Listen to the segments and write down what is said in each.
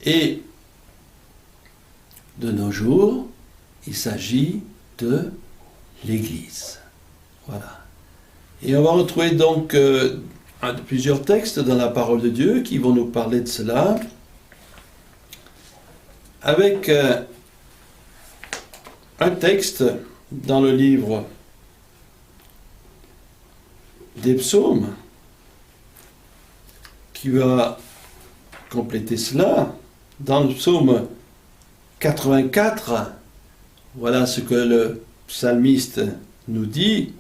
Et de nos jours, il s'agit de l'Église. Voilà. Et on va retrouver donc plusieurs textes dans la parole de Dieu qui vont nous parler de cela, avec un texte dans le livre des psaumes qui va compléter cela. Dans le psaume 84, voilà ce que le psalmiste nous dit.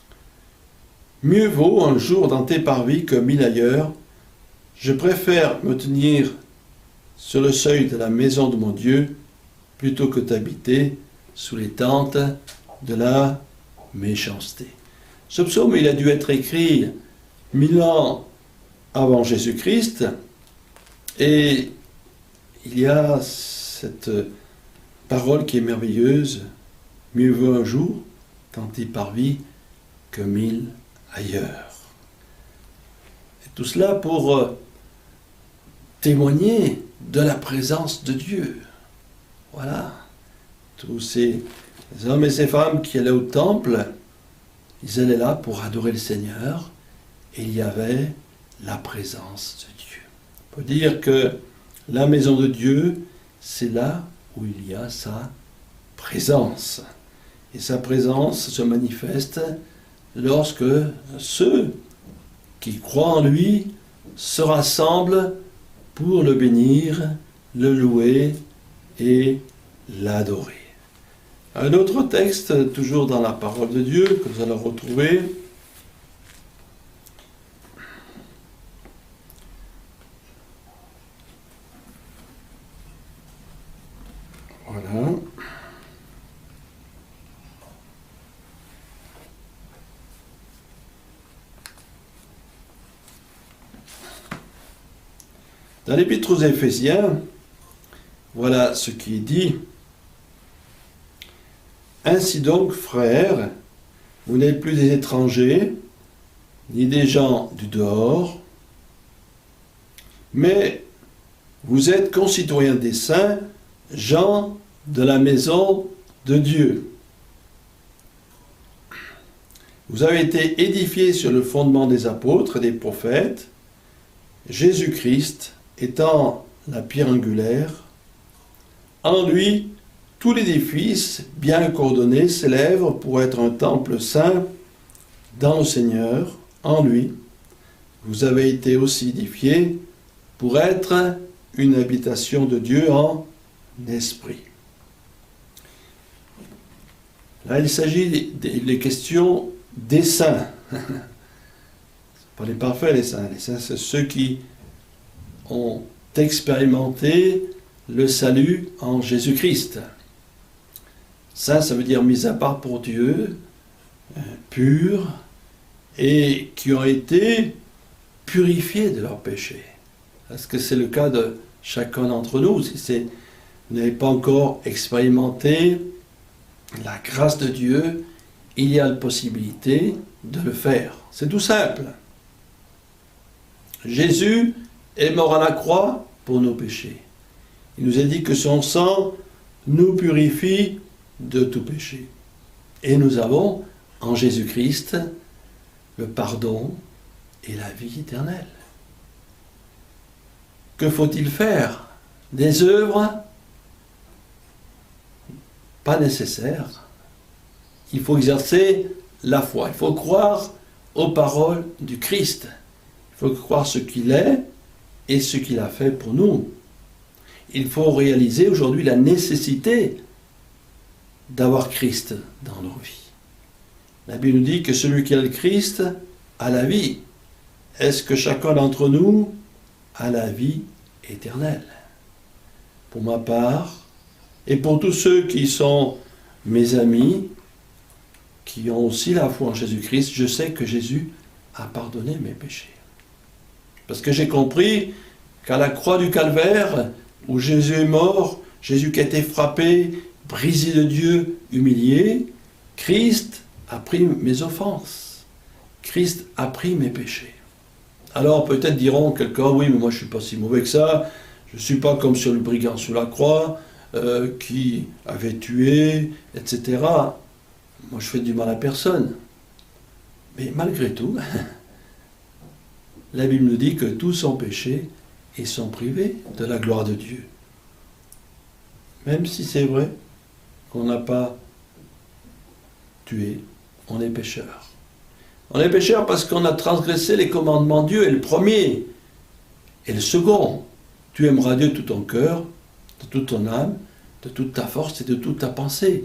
« Mieux vaut un jour dans tes parvis que 1000 ailleurs. Je préfère me tenir sur le seuil de la maison de mon Dieu plutôt que d'habiter sous les tentes de la méchanceté. » Ce psaume, il a dû être écrit 1000 ans avant Jésus-Christ, et il y a cette parole qui est merveilleuse. « Mieux vaut un jour dans tes parvis que 1000 ailleurs. » Et tout cela pour témoigner de la présence de Dieu. Voilà. Tous ces hommes et ces femmes qui allaient au temple, ils allaient là pour adorer le Seigneur, et il y avait la présence de Dieu. On peut dire que la maison de Dieu, c'est là où il y a sa présence. Et sa présence se manifeste lorsque ceux qui croient en lui se rassemblent pour le bénir, le louer et l'adorer. Un autre texte, toujours dans la parole de Dieu, que nous allons retrouver, voilà. Dans l'Épître aux Éphésiens, voilà ce qui est dit. « Ainsi donc, frères, vous n'êtes plus des étrangers, ni des gens du dehors, mais vous êtes concitoyens des saints, gens de la maison de Dieu. Vous avez été édifiés sur le fondement des apôtres et des prophètes, Jésus-Christ étant la pierre angulaire. En lui, tout l'édifice, bien coordonné, s'élève pour être un temple saint dans le Seigneur. En lui, vous avez été aussi édifiés pour être une habitation de Dieu en esprit. » Là, il s'agit des questions des saints. Pas les parfaits, les saints. Les saints, c'est ceux qui ont expérimenté le salut en Jésus-Christ. Saint, ça veut dire mis à part pour Dieu, purs, et qui ont été purifiés de leurs péchés. Est-ce que c'est le cas de chacun d'entre nous? Si vous n'avez pas encore expérimenté la grâce de Dieu, il y a la possibilité de le faire. C'est tout simple. Jésus est mort à la croix pour nos péchés. Il nous a dit que son sang nous purifie de tout péché. Et nous avons en Jésus-Christ le pardon et la vie éternelle. Que faut-il faire? Des œuvres? Pas nécessaire. Il faut exercer la foi. Il faut croire aux paroles du Christ. Il faut croire ce qu'il est et ce qu'il a fait pour nous. Il faut réaliser aujourd'hui la nécessité d'avoir Christ dans nos vies. La Bible nous dit que celui qui a le Christ a la vie. Est-ce que chacun d'entre nous a la vie éternelle? Pour ma part, et pour tous ceux qui sont mes amis, qui ont aussi la foi en Jésus-Christ, je sais que Jésus a pardonné mes péchés. Parce que j'ai compris qu'à la croix du Calvaire, où Jésus est mort, Jésus qui a été frappé, brisé de Dieu, humilié, Christ a pris mes offenses. Christ a pris mes péchés. Alors peut-être diront quelqu'un, oui, mais moi je ne suis pas si mauvais que ça, Je ne suis pas comme sur le brigand sous la croix, qui avait tué, etc. Moi, je fais du mal à personne. Mais malgré tout, la Bible nous dit que tous ont péché et sont privés de la gloire de Dieu. Même si c'est vrai qu'on n'a pas tué, on est pécheur. On est pécheur parce qu'on a transgressé les commandements de Dieu, et le premier, et le second. Tu aimeras Dieu de tout ton cœur, de toute ton âme, de toute ta force et de toute ta pensée.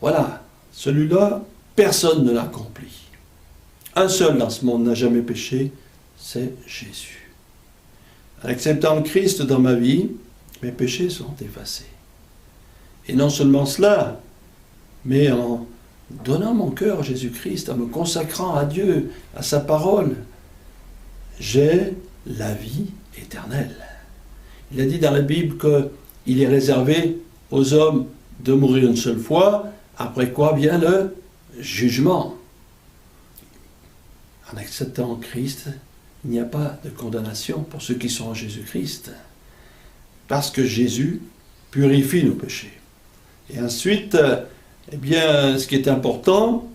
Voilà, celui-là, personne ne l'accomplit. Un seul dans ce monde n'a jamais péché, c'est Jésus. En acceptant le Christ dans ma vie, mes péchés sont effacés. Et non seulement cela, mais en donnant mon cœur à Jésus-Christ, en me consacrant à Dieu, à sa parole, j'ai la vie éternelle. Il a dit dans la Bible qu'il est réservé aux hommes de mourir une seule fois, après quoi vient le jugement. En acceptant Christ, il n'y a pas de condamnation pour ceux qui sont en Jésus-Christ, parce que Jésus purifie nos péchés. Et ensuite, eh bien, ce qui est important,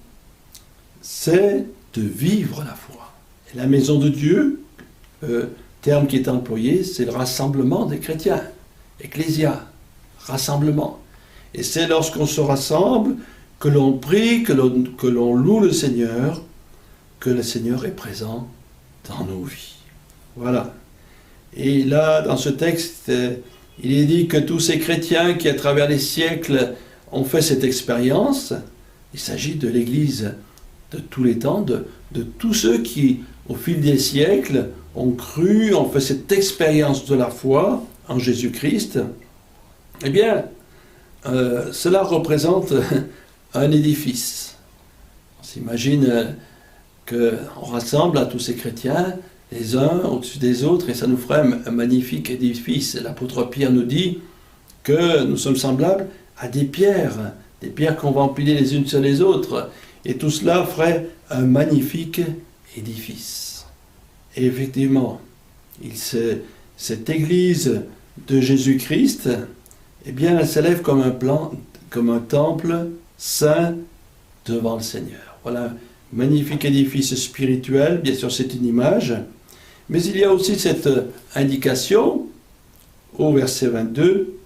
c'est de vivre la foi. Et la maison de Dieu, terme qui est employé, c'est le rassemblement des chrétiens. Ecclésia, rassemblement. Et c'est lorsqu'on se rassemble que l'on prie, que l'on loue le Seigneur, que le Seigneur est présent dans nos vies. Voilà. Et là, dans ce texte, il est dit que tous ces chrétiens qui, à travers les siècles, ont fait cette expérience, il s'agit de l'Église de tous les temps, de tous ceux qui, au fil des siècles, ont cru, ont fait cette expérience de la foi en Jésus-Christ. Eh bien, cela représente un édifice. On s'imagine qu'on rassemble à tous ces chrétiens, les uns au-dessus des autres, et ça nous ferait un magnifique édifice. L'apôtre Pierre nous dit que nous sommes semblables à des pierres qu'on va empiler les unes sur les autres, et tout cela ferait un magnifique édifice. Et effectivement, cette église de Jésus-Christ, eh bien, elle s'élève comme un temple saint devant le Seigneur. Voilà un magnifique édifice spirituel, bien sûr c'est une image, mais il y a aussi cette indication au verset 22,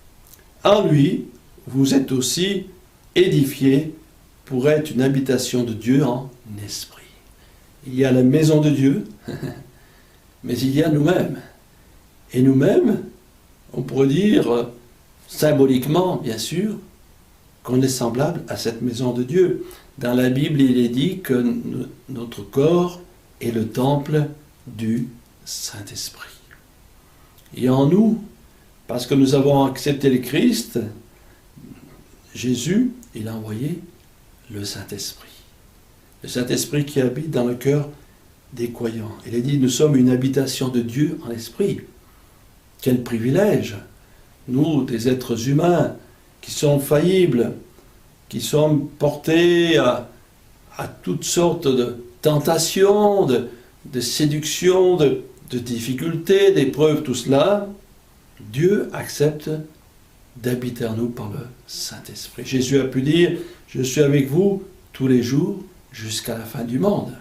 « En lui, vous êtes aussi édifiés pour être une habitation de Dieu en esprit. » Il y a la maison de Dieu, mais il y a nous-mêmes. Et nous-mêmes, on pourrait dire, symboliquement, bien sûr, qu'on est semblable à cette maison de Dieu. Dans la Bible, il est dit que notre corps est le temple du Saint-Esprit. Et en nous, parce que nous avons accepté le Christ, Jésus, il a envoyé le Saint-Esprit. Le Saint-Esprit qui habite dans le cœur des croyants. Il est dit, nous sommes une habitation de Dieu en esprit. Quel privilège! Nous, des êtres humains, qui sont faillibles, qui sommes portés à toutes sortes de tentations, de séductions, de difficultés, d'épreuves, tout cela, Dieu accepte d'habiter en nous par le Saint-Esprit. Jésus a pu dire, je suis avec vous tous les jours jusqu'à la fin du monde.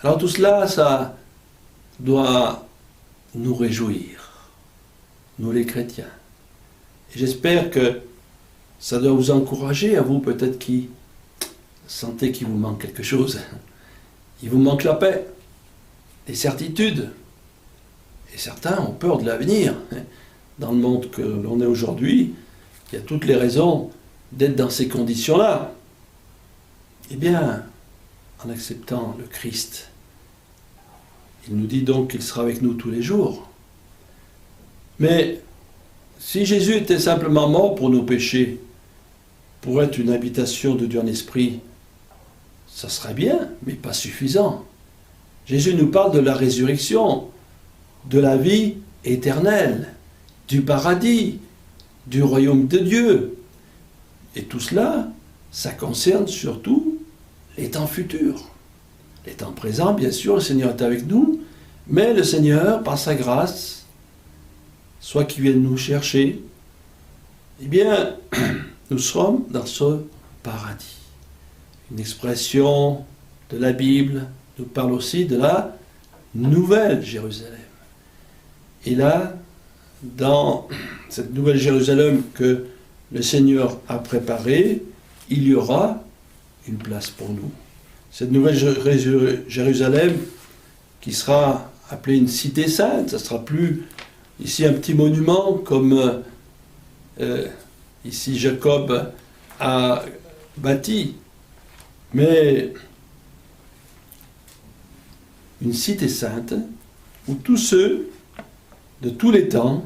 Alors tout cela, ça doit nous réjouir, nous les chrétiens. Et j'espère que ça doit vous encourager, à vous peut-être qui sentez qu'il vous manque quelque chose. Il vous manque la paix, les certitudes. Et certains ont peur de l'avenir. Dans le monde que l'on est aujourd'hui, il y a toutes les raisons d'être dans ces conditions-là. Eh bien, en acceptant le Christ, il nous dit donc qu'il sera avec nous tous les jours. Mais si Jésus était simplement mort pour nos péchés, pour être une habitation de Dieu en esprit, ça serait bien, mais pas suffisant. Jésus nous parle de la résurrection, de la vie éternelle, du paradis, du royaume de Dieu. Et tout cela, ça concerne surtout les temps futurs. Les temps présents, bien sûr, le Seigneur est avec nous, Mais le Seigneur, par sa grâce, soit qu'il vienne nous chercher, eh bien, nous sommes dans ce paradis. Une expression de la Bible nous parle aussi de la Nouvelle Jérusalem. Et là, dans cette Nouvelle Jérusalem que le Seigneur a préparée, il y aura une place pour nous. Cette Nouvelle Jérusalem qui sera appelée une cité sainte, ça ne sera plus ici un petit monument comme ici Jacob a bâti, mais une cité sainte où tous ceux de tous les temps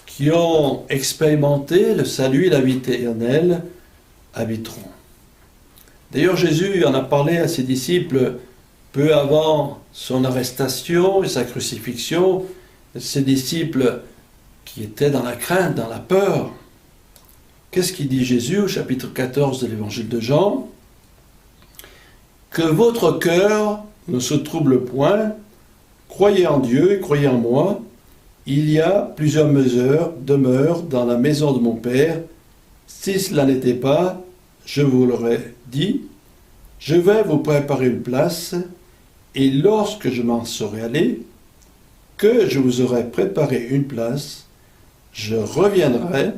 qui ont expérimenté le salut et la vie éternelle habiteront. D'ailleurs, Jésus en a parlé à ses disciples peu avant son arrestation et sa crucifixion, ses disciples qui étaient dans la crainte, dans la peur. Qu'est-ce qu'il dit Jésus au chapitre 14 de l'évangile de Jean? Que votre cœur ne se trouble point, croyez en Dieu et croyez en moi. Il y a plusieurs demeures dans la maison de mon Père. Si cela n'était pas, je vous l'aurais dit, je vais vous préparer une place, et lorsque je m'en serai allé, que je vous aurai préparé une place, je reviendrai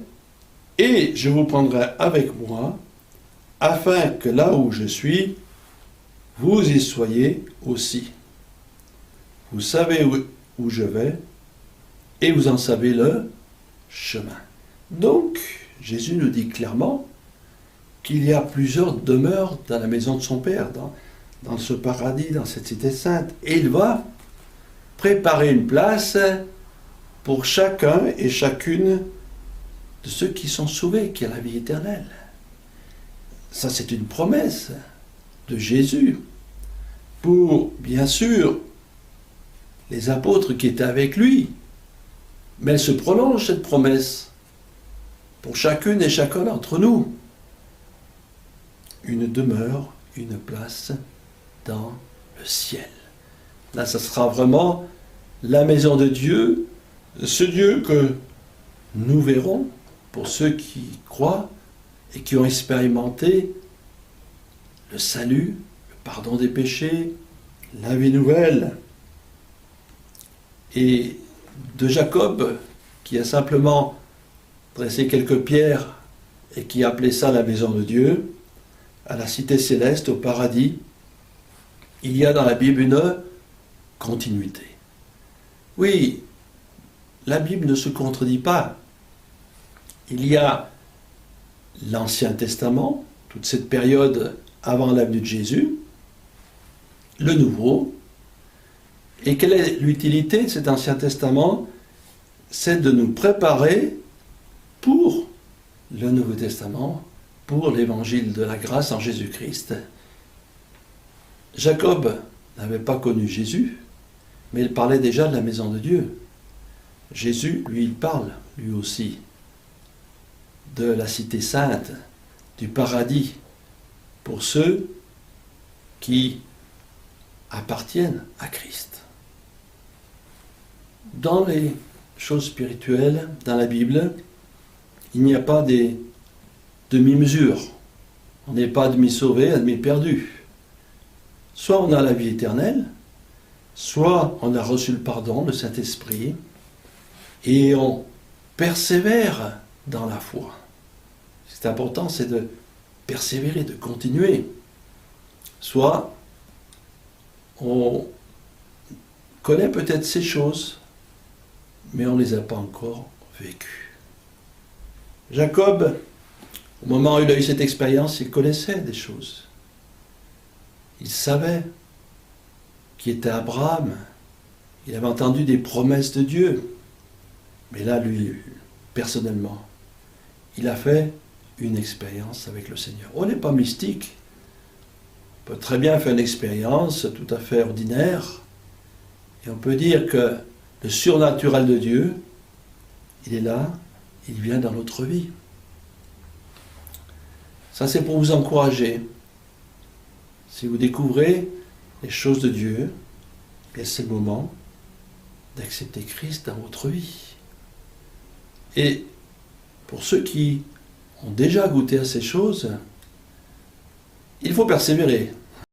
et je vous prendrai avec moi, afin que là où je suis, vous y soyez aussi. Vous savez où je vais, et vous en savez le chemin. Donc, Jésus nous dit clairement qu'il y a plusieurs demeures dans la maison de son Père, dans ce paradis, dans cette cité sainte. Et il va préparer une place pour chacun et chacune de ceux qui sont sauvés, qui ont la vie éternelle. Ça, c'est une promesse de Jésus pour, bien sûr, les apôtres qui étaient avec lui. Mais elle se prolonge, cette promesse, pour chacune et chacun d'entre nous. Une demeure, une place dans le ciel. Là, ça sera vraiment la maison de Dieu, ce Dieu que nous verrons pour ceux qui croient et qui ont expérimenté le salut, le pardon des péchés, la vie nouvelle. Et de Jacob, qui a simplement dressé quelques pierres et qui appelait ça la maison de Dieu, à la cité céleste, au paradis, il y a dans la Bible une continuité. Oui, la Bible ne se contredit pas. Il y a l'Ancien Testament, toute cette période avant la venue de Jésus, le Nouveau. Et quelle est l'utilité de cet Ancien Testament? C'est de nous préparer pour le Nouveau Testament, pour l'évangile de la grâce en Jésus-Christ. Jacob n'avait pas connu Jésus, mais il parlait déjà de la maison de Dieu. Jésus, lui, il parle, lui aussi, de la cité sainte, du paradis, pour ceux qui appartiennent à Christ. Dans les choses spirituelles, dans la Bible, il n'y a pas des demi-mesures. On n'est pas demi-sauvé, demi-perdu. Soit on a la vie éternelle, soit on a reçu le pardon, le Saint-Esprit, et on persévère dans la foi. C'est important, c'est de persévérer, de continuer. Soit on connaît peut-être ces choses, mais on ne les a pas encore vécues. Jacob, au moment où il a eu cette expérience, il connaissait des choses. Il savait qui était Abraham. Il avait entendu des promesses de Dieu. Mais là, lui, personnellement, il a fait une expérience avec le Seigneur. On n'est pas mystique. On peut très bien faire une expérience tout à fait ordinaire. Et on peut dire que le surnaturel de Dieu, il est là, il vient dans notre vie. Ça, c'est pour vous encourager. Si vous découvrez les choses de Dieu, bien c'est le moment d'accepter Christ dans votre vie. Et pour ceux qui ont déjà goûté à ces choses, il faut persévérer.